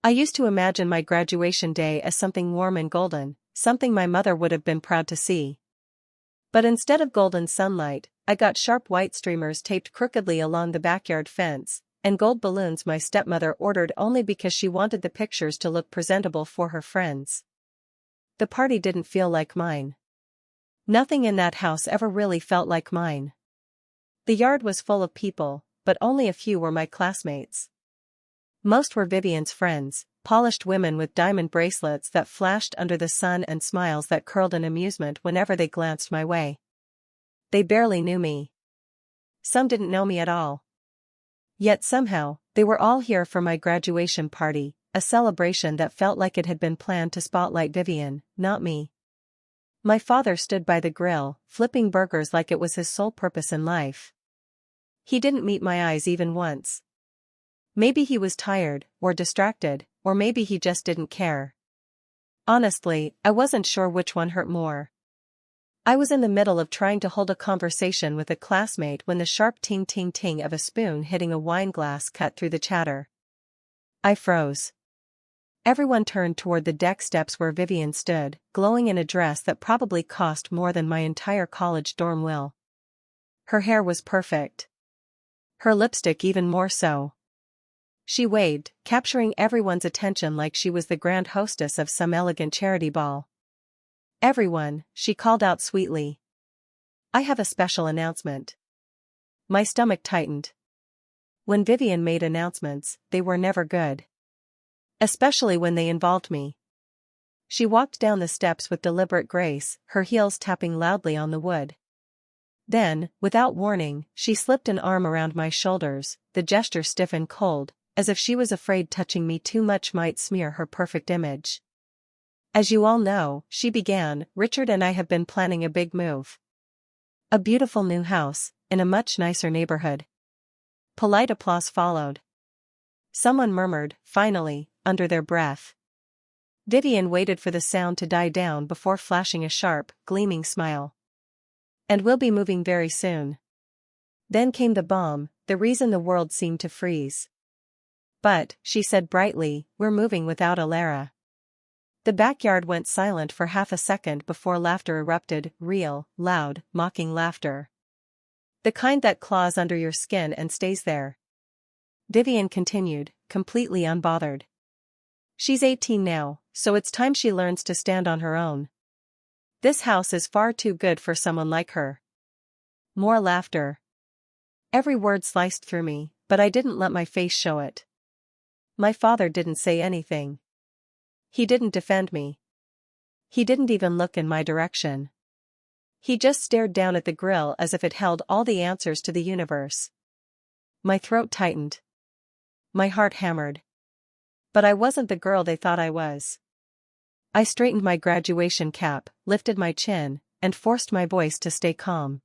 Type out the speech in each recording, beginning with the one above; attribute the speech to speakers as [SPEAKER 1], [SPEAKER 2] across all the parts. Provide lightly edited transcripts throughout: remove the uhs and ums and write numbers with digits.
[SPEAKER 1] I used to imagine my graduation day as something warm and golden, something my mother would have been proud to see. But instead of golden sunlight, I got sharp white streamers taped crookedly along the backyard fence, and gold balloons my stepmother ordered only because she wanted the pictures to look presentable for her friends. The party didn't feel like mine. Nothing in that house ever really felt like mine. The yard was full of people, but only a few were my classmates. Most were Vivian's friends, polished women with diamond bracelets that flashed under the sun and smiles that curled in amusement whenever they glanced my way. They barely knew me. Some didn't know me at all. Yet somehow, they were all here for my graduation party, a celebration that felt like it had been planned to spotlight Vivian, not me. My father stood by the grill, flipping burgers like it was his sole purpose in life. He didn't meet my eyes even once. Maybe he was tired, or distracted, or maybe he just didn't care. Honestly, I wasn't sure which one hurt more. I was in the middle of trying to hold a conversation with a classmate when the sharp ting-ting-ting of a spoon hitting a wine glass cut through the chatter. I froze. Everyone turned toward the deck steps where Vivian stood, glowing in a dress that probably cost more than my entire college dorm will. Her hair was perfect. Her lipstick even more so. She waved, capturing everyone's attention like she was the grand hostess of some elegant charity ball. "Everyone," she called out sweetly. "I have a special announcement." My stomach tightened. When Vivian made announcements, they were never good. Especially when they involved me. She walked down the steps with deliberate grace, her heels tapping loudly on the wood. Then, without warning, she slipped an arm around my shoulders, the gesture stiff and cold, as if she was afraid touching me too much might smear her perfect image. "As you all know," she began, "Richard and I have been planning a big move. A beautiful new house, in a much nicer neighborhood." Polite applause followed. Someone murmured, "Finally," under their breath. Vivian waited for the sound to die down before flashing a sharp, gleaming smile. "And we'll be moving very soon." Then came the bomb, the reason the world seemed to freeze. "But," she said brightly, "we're moving without Alara." The backyard went silent for half a second before laughter erupted, real, loud, mocking laughter. The kind that claws under your skin and stays there. Vivian continued, completely unbothered. "She's 18 now, so it's time she learns to stand on her own. This house is far too good for someone like her." More laughter. Every word sliced through me, but I didn't let my face show it. My father didn't say anything. He didn't defend me. He didn't even look in my direction. He just stared down at the grill as if it held all the answers to the universe. My throat tightened. My heart hammered. But I wasn't the girl they thought I was. I straightened my graduation cap, lifted my chin, and forced my voice to stay calm.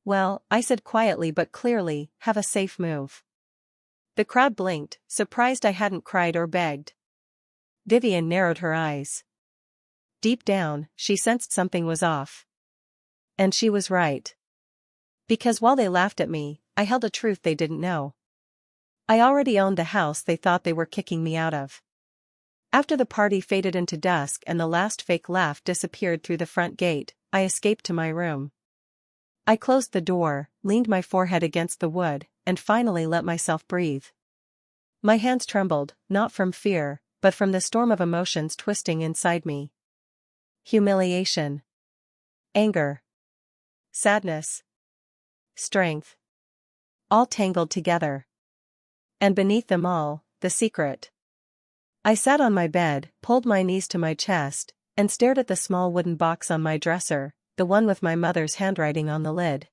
[SPEAKER 1] "Well," I said quietly but clearly, "have a safe move." The crowd blinked, surprised I hadn't cried or begged. Vivian narrowed her eyes. Deep down, she sensed something was off. And she was right. Because while they laughed at me, I held a truth they didn't know. I already owned the house they thought they were kicking me out of. After the party faded into dusk and the last fake laugh disappeared through the front gate, I escaped to my room. I closed the door, leaned my forehead against the wood, and finally let myself breathe. My hands trembled, not from fear, but from the storm of emotions twisting inside me. Humiliation. Anger. Sadness. Strength. All tangled together. And beneath them all, the secret. I sat on my bed, pulled my knees to my chest, and stared at the small wooden box on my dresser, the one with my mother's handwriting on the lid.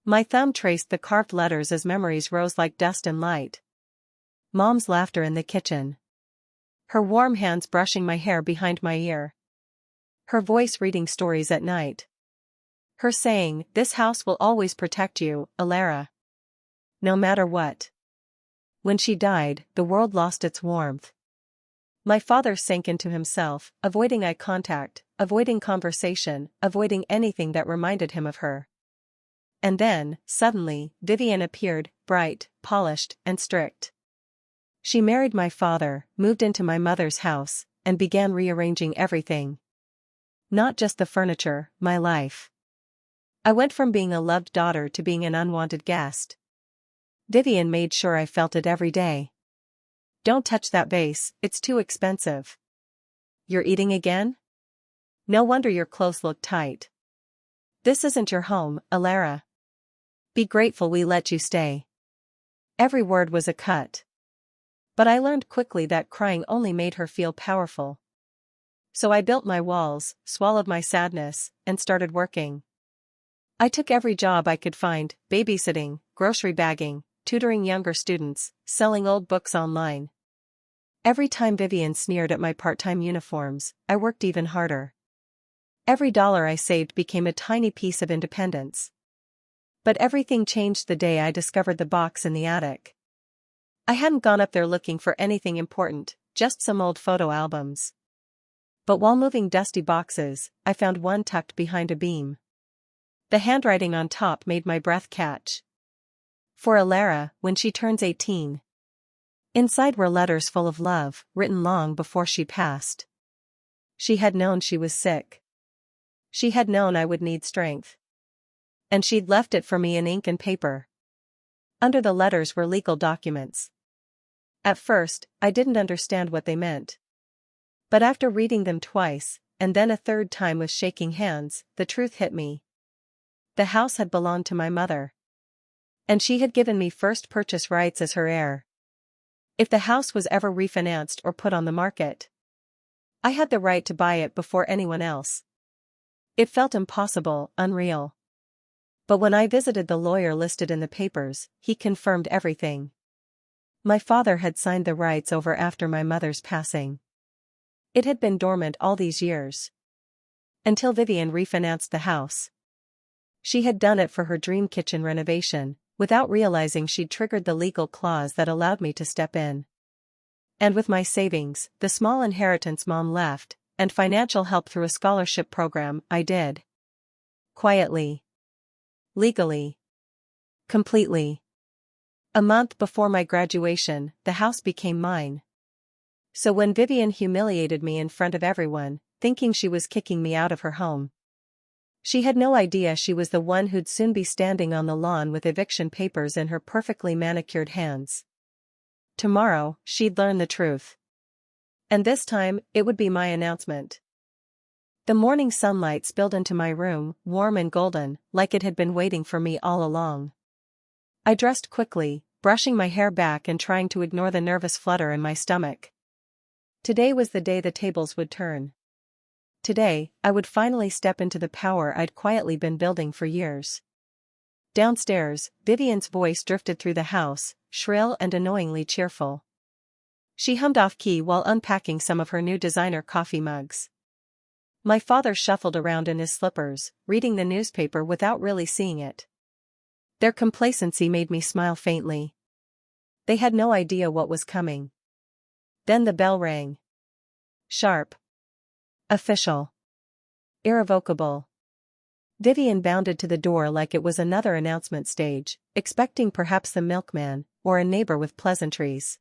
[SPEAKER 1] My thumb traced the carved letters as memories rose like dust and light. Mom's laughter in the kitchen. Her warm hands brushing my hair behind my ear. Her voice reading stories at night. Her saying, "This house will always protect you, Alara. No matter what." When she died, the world lost its warmth. My father sank into himself, avoiding eye contact, avoiding conversation, avoiding anything that reminded him of her. And then, suddenly, Vivian appeared, bright, polished, and strict. She married my father, moved into my mother's house, and began rearranging everything. Not just the furniture, my life. I went from being a loved daughter to being an unwanted guest. Vivian made sure I felt it every day. Don't touch that vase, it's too expensive. You're eating again? No wonder your clothes look tight. This isn't your home, Alara. Be grateful we let you stay. Every word was a cut. But I learned quickly that crying only made her feel powerful. So I built my walls, swallowed my sadness, and started working. I took every job I could find: babysitting, grocery bagging, tutoring younger students, selling old books online. Every time Vivian sneered at my part-time uniforms, I worked even harder. Every dollar I saved became a tiny piece of independence. But everything changed the day I discovered the box in the attic. I hadn't gone up there looking for anything important, just some old photo albums. But while moving dusty boxes, I found one tucked behind a beam. The handwriting on top made my breath catch. For Alara, when she turns 18. Inside were letters full of love, written long before she passed. She had known she was sick. She had known I would need strength. And she'd left it for me in ink and paper. Under the letters were legal documents. At first, I didn't understand what they meant. But after reading them twice, and then a third time with shaking hands, the truth hit me. The house had belonged to my mother. And she had given me first purchase rights as her heir. If the house was ever refinanced or put on the market, I had the right to buy it before anyone else. It felt impossible, unreal. But when I visited the lawyer listed in the papers, he confirmed everything. My father had signed the rights over after my mother's passing. It had been dormant all these years. Until Vivian refinanced the house. She had done it for her dream kitchen renovation, without realizing she'd triggered the legal clause that allowed me to step in. And with my savings, the small inheritance Mom left, and financial help through a scholarship program, I did. Quietly. Legally. Completely. A month before my graduation, the house became mine. So when Vivian humiliated me in front of everyone, thinking she was kicking me out of her home, she had no idea she was the one who'd soon be standing on the lawn with eviction papers in her perfectly manicured hands. Tomorrow, she'd learn the truth. And this time, it would be my announcement. The morning sunlight spilled into my room, warm and golden, like it had been waiting for me all along. I dressed quickly, brushing my hair back and trying to ignore the nervous flutter in my stomach. Today was the day the tables would turn. Today, I would finally step into the power I'd quietly been building for years. Downstairs, Vivian's voice drifted through the house, shrill and annoyingly cheerful. She hummed off-key while unpacking some of her new designer coffee mugs. My father shuffled around in his slippers, reading the newspaper without really seeing it. Their complacency made me smile faintly. They had no idea what was coming. Then the bell rang. Sharp. Official. Irrevocable. Vivian bounded to the door like it was another announcement stage, expecting perhaps the milkman, or a neighbor with pleasantries.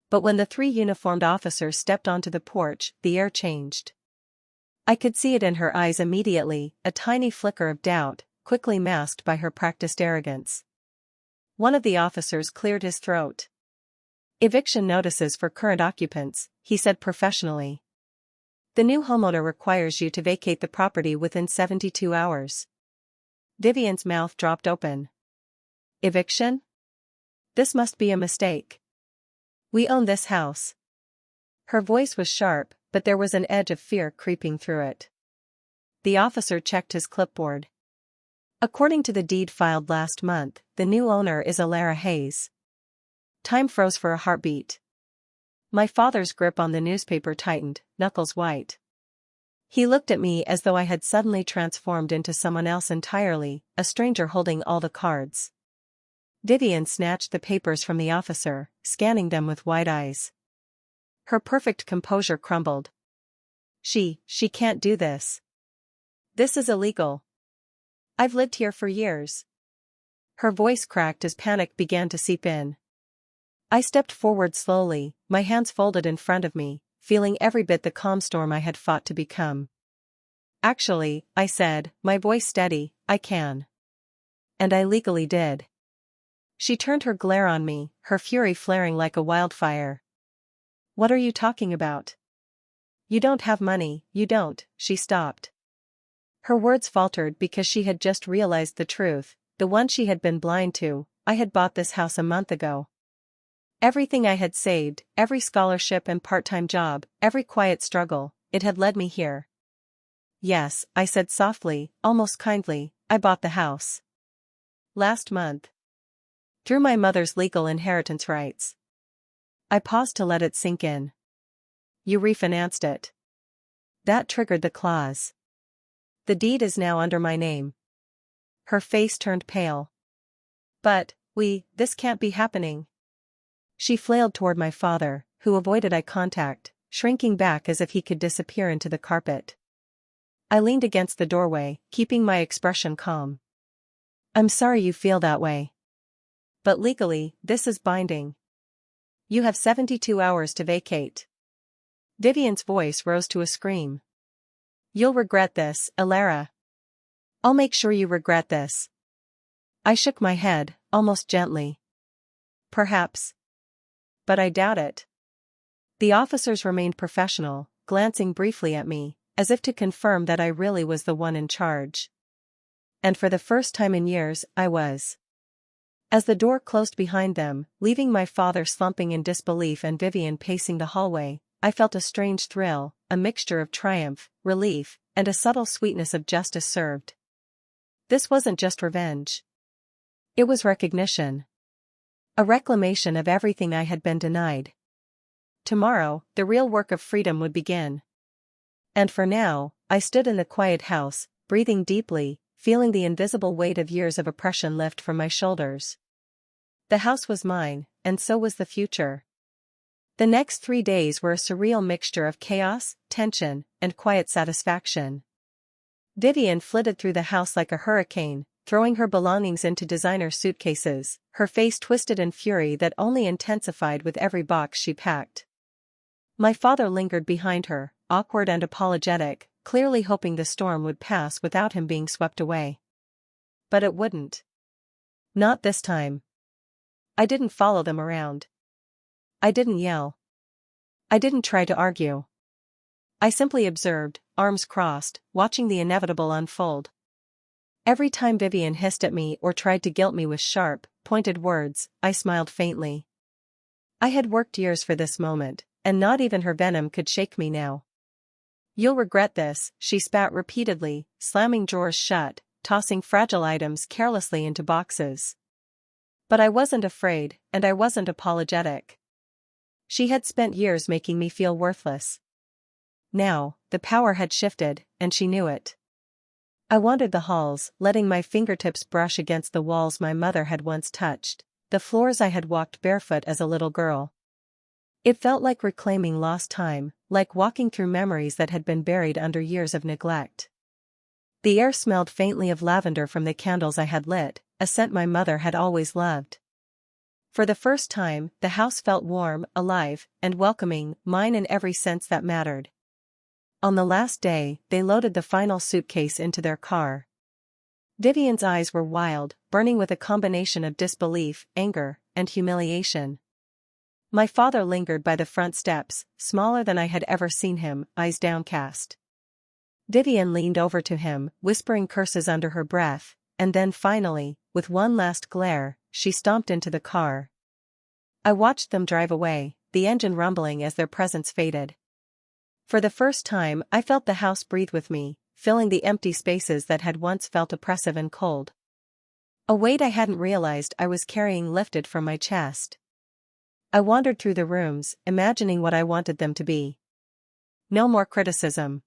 [SPEAKER 1] But when the 3 uniformed officers stepped onto the porch, the air changed. I could see it in her eyes immediately, a tiny flicker of doubt, quickly masked by her practiced arrogance. One of the officers cleared his throat. "Eviction notices for current occupants," he said professionally. "The new homeowner requires you to vacate the property within 72 hours. Vivian's mouth dropped open. Eviction? This must be a mistake. We own this house. Her voice was sharp, but there was an edge of fear creeping through it. The officer checked his clipboard. According to the deed filed last month, the new owner is Alara Hayes. Time froze for a heartbeat. My father's grip on the newspaper tightened, knuckles white. He looked at me as though I had suddenly transformed into someone else entirely, a stranger holding all the cards. Vivian snatched the papers from the officer, scanning them with wide eyes. Her perfect composure crumbled. She can't do this. This is illegal. I've lived here for years. Her voice cracked as panic began to seep in. I stepped forward slowly, my hands folded in front of me, feeling every bit the calm storm I had fought to become. Actually, I said, my voice steady, I can. And I legally did. She turned her glare on me, her fury flaring like a wildfire. What are you talking about? You don't have money, you don't. She stopped. Her words faltered because she had just realized the truth, the one she had been blind to. I had bought this house a month ago. Everything I had saved, every scholarship and part-time job, every quiet struggle, it had led me here. Yes, I said softly, almost kindly, I bought the house. Last month. Through my mother's legal inheritance rights. I paused to let it sink in. You refinanced it. That triggered the clause. The deed is now under my name. Her face turned pale. But, this can't be happening. She flailed toward my father, who avoided eye contact, shrinking back as if he could disappear into the carpet. I leaned against the doorway, keeping my expression calm. I'm sorry you feel that way. But legally, this is binding. You have 72 hours to vacate. Vivian's voice rose to a scream. You'll regret this, Alara. I'll make sure you regret this. I shook my head, almost gently. Perhaps. But I doubt it. The officers remained professional, glancing briefly at me, as if to confirm that I really was the one in charge. And for the first time in years, I was. As the door closed behind them, leaving my father slumping in disbelief and Vivian pacing the hallway, I felt a strange thrill, a mixture of triumph, relief, and a subtle sweetness of justice served. This wasn't just revenge. It was recognition. A reclamation of everything I had been denied. Tomorrow, the real work of freedom would begin. And for now, I stood in the quiet house, breathing deeply, feeling the invisible weight of years of oppression lift from my shoulders. The house was mine, and so was the future. The next 3 days were a surreal mixture of chaos, tension, and quiet satisfaction. Vivian flitted through the house like a hurricane, throwing her belongings into designer suitcases, her face twisted in fury that only intensified with every box she packed. My father lingered behind her, awkward and apologetic, clearly hoping the storm would pass without him being swept away. But it wouldn't. Not this time. I didn't follow them around. I didn't yell. I didn't try to argue. I simply observed, arms crossed, watching the inevitable unfold. Every time Vivian hissed at me or tried to guilt me with sharp, pointed words, I smiled faintly. I had worked years for this moment, and not even her venom could shake me now. You'll regret this, she spat repeatedly, slamming drawers shut, tossing fragile items carelessly into boxes. But I wasn't afraid, and I wasn't apologetic. She had spent years making me feel worthless. Now, the power had shifted, and she knew it. I wandered the halls, letting my fingertips brush against the walls my mother had once touched, the floors I had walked barefoot as a little girl. It felt like reclaiming lost time, like walking through memories that had been buried under years of neglect. The air smelled faintly of lavender from the candles I had lit, a scent my mother had always loved. For the first time, the house felt warm, alive, and welcoming, mine in every sense that mattered. On the last day, they loaded the final suitcase into their car. Vivian's eyes were wild, burning with a combination of disbelief, anger, and humiliation. My father lingered by the front steps, smaller than I had ever seen him, eyes downcast. Vivian leaned over to him, whispering curses under her breath, and then finally, with one last glare, she stomped into the car. I watched them drive away, the engine rumbling as their presence faded. For the first time, I felt the house breathe with me, filling the empty spaces that had once felt oppressive and cold. A weight I hadn't realized I was carrying lifted from my chest. I wandered through the rooms, imagining what I wanted them to be. No more criticism.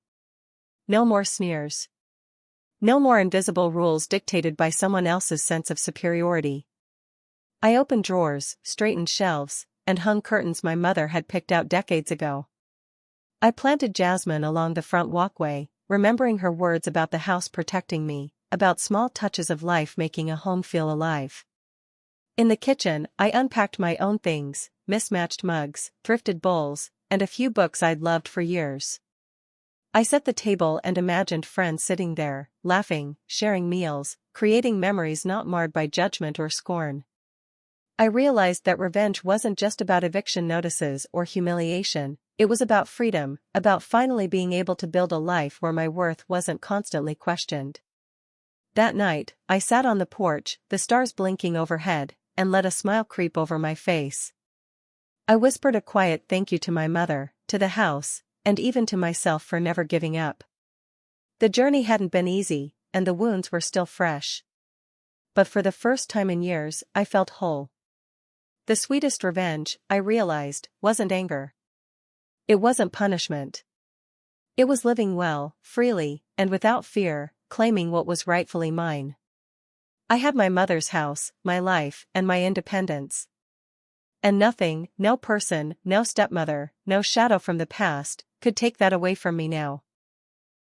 [SPEAKER 1] No more sneers. No more invisible rules dictated by someone else's sense of superiority. I opened drawers, straightened shelves, and hung curtains my mother had picked out decades ago. I planted jasmine along the front walkway, remembering her words about the house protecting me, about small touches of life making a home feel alive. In the kitchen, I unpacked my own things, mismatched mugs, thrifted bowls, and a few books I'd loved for years. I set the table and imagined friends sitting there, laughing, sharing meals, creating memories not marred by judgment or scorn. I realized that revenge wasn't just about eviction notices or humiliation, it was about freedom, about finally being able to build a life where my worth wasn't constantly questioned. That night, I sat on the porch, the stars blinking overhead, and let a smile creep over my face. I whispered a quiet thank you to my mother, to the house, and even to myself for never giving up. The journey hadn't been easy, and the wounds were still fresh. But for the first time in years, I felt whole. The sweetest revenge, I realized, wasn't anger. It wasn't punishment. It was living well, freely, and without fear, claiming what was rightfully mine. I had my mother's house, my life, and my independence. And nothing, no person, no stepmother, no shadow from the past, could take that away from me now.